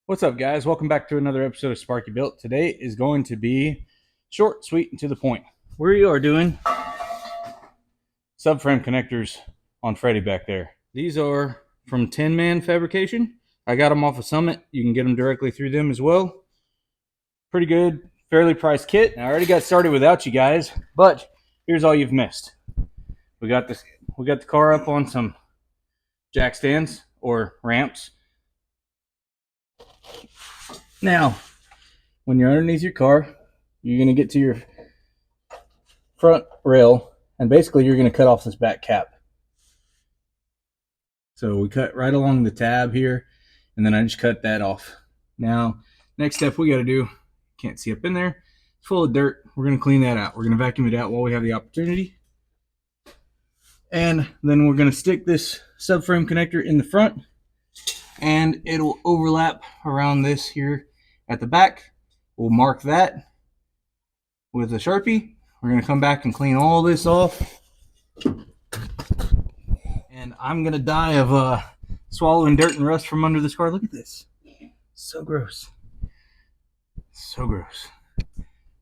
What's up, guys? Welcome back to another episode of Sparky Built. Today is going to be short, sweet, and to the point. We are doing subframe connectors on Freddy back there. These are from Tin Man Fabrication. I got them off of Summit. You can get them directly through them as well. Pretty good, fairly priced kit. I already got started without you guys, but here's all you've missed. We got the car up on some jack stands or ramps. Now, when you're underneath your car, you're going to get to your front rail, and basically you're going to cut off this back cap. So we cut right along the tab here, and then I just cut that off. Now, next step we got to do, can't see up in there, it's full of dirt. We're going to clean that out. We're going to vacuum it out while we have the opportunity. And then we're going to stick this subframe connector in the front, and it'll overlap around this here at the back. We'll mark that with a Sharpie. We're going to come back and clean all this off. And I'm going to die of swallowing dirt and rust from under this car. Look at this. So gross. So gross.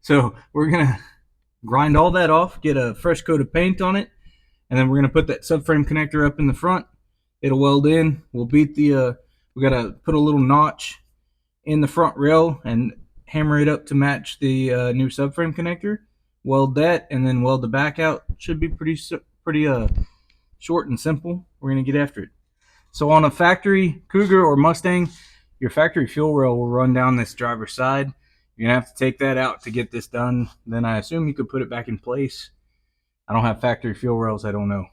So we're going to grind all that off, get a fresh coat of paint on it, and then we're going to put that subframe connector up in the front. It'll weld in. We'll beat the, we got to put a little notch in the front rail and hammer it up to match the new subframe connector. Weld that and then weld the back out. Should be pretty short and simple. We're going to get after it. So on a factory Cougar or Mustang, your factory fuel rail will run down this driver's side. You're going to have to take that out to get this done. Then I assume you could put it back in place. I don't have factory fuel rails. I don't know.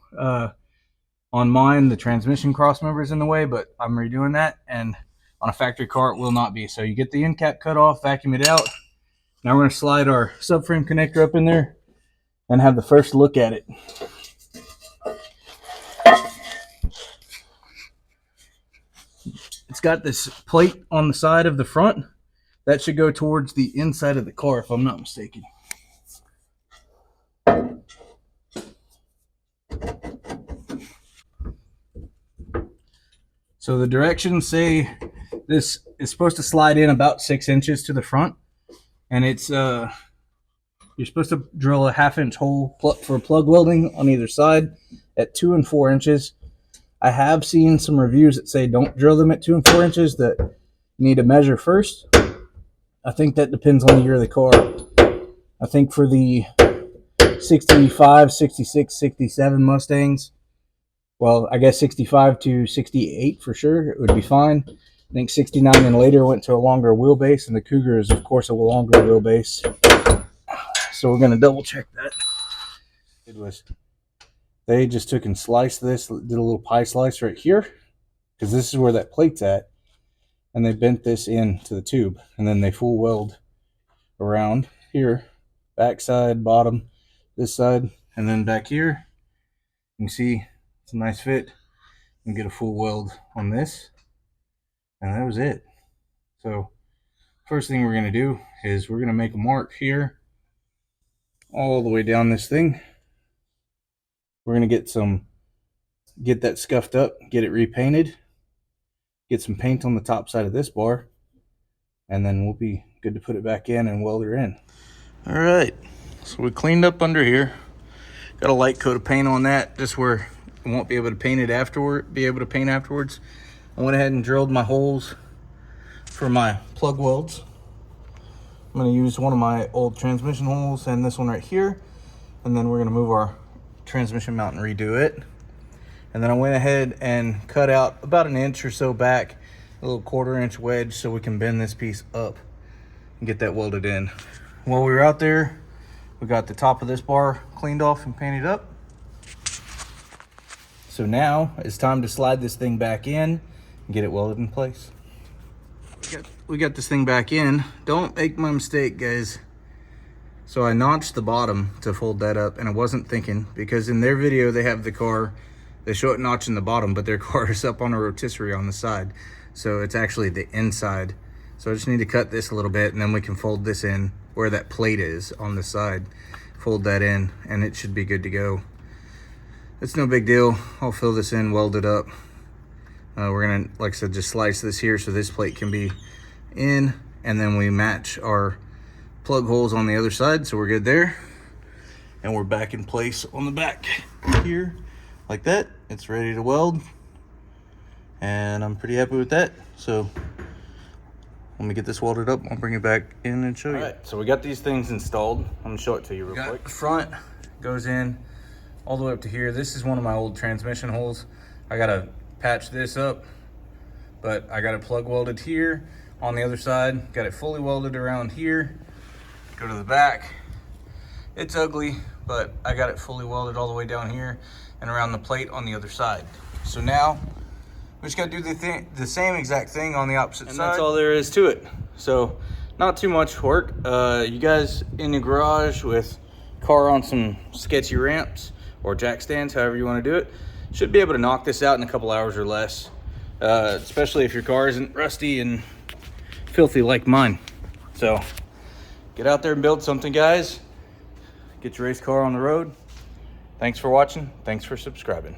On mine, the transmission cross member is in the way, but I'm redoing that. And on a factory car, it will not be. So you get the end cap cut off, vacuum it out. Now we're going to slide our subframe connector up in there and have the first look at it. It's got this plate on the side of the front. That should go towards the inside of the car, if I'm not mistaken. So the directions say this is supposed to slide in about 6 inches to the front. And it's you're supposed to drill a 1/2 inch hole for plug welding on either side at 2 and 4 inches. I have seen some reviews that say don't drill them at 2 and 4 inches, that you need to measure first. I think that depends on the year of the car. I think for the 65, 66, 67 Mustangs, well, I guess 65 to 68 for sure, it would be fine. I think 69 and later went to a longer wheelbase, and the Cougar is, of course, a longer wheelbase. So we're going to double check that. It was, they just took and sliced this, did a little pie slice right here, because this is where that plate's at, and they bent this into the tube, and then they full weld around here, back side, bottom, this side, and then back here. You can see it's a nice fit. You can get a full weld on this. And that was it. So first thing we're going to do is we're going to make a mark here all the way down this thing. We're going to get that scuffed up, get it repainted, get some paint on the top side of this bar, and then we'll be good to put it back in and weld her in. All right, so we cleaned up under here. Got a light coat of paint on that, just where I won't be able to paint it afterwards. I went ahead and drilled my holes for my plug welds. I'm going to use one of my old transmission holes and this one right here. And then we're going to move our transmission mount and redo it. And then I went ahead and cut out about 1 inch or so back, a little 1/4 inch wedge, so we can bend this piece up and get that welded in. While we were out there, we got the top of this bar cleaned off and painted up. So now it's time to slide this thing back in and get it welded in place. We got this thing back in. Don't make my mistake, guys. So I notched the bottom to fold that up, and I wasn't thinking, because in their video they have the car, they show it notching the bottom, but their car is up on a rotisserie on the side. So it's actually the inside. So I just need to cut this a little bit, and then we can fold this in where that plate is on the side. Fold that in, and it should be good to go. It's no big deal. I'll fill this in, weld it up. We're gonna, like I said, just slice this here so this plate can be in, and then we match our plug holes on the other side, so we're good there. And we're back in place on the back here, like that. It's ready to weld, and I'm pretty happy with that. So let me get this welded up. I'll bring it back in and show you. All right, so we got these things installed. I'm gonna show it to you real quick. The front goes in all the way up to here. This is one of my old transmission holes. I gotta patch this up, but I got it plug welded here. On the other side, got it fully welded around here. Go to the back. It's ugly, but I got it fully welded all the way down here and around the plate on the other side. So now we just gotta do the same exact thing on the opposite side. And that's all there is to it. So not too much work. You guys in the garage with car on some sketchy ramps or jack stands, however you want to do it, should be able to knock this out in a couple hours or less, especially if your car isn't rusty and filthy like mine. So get out there and build something, guys. Get your race car on the road. Thanks for watching. Thanks for subscribing.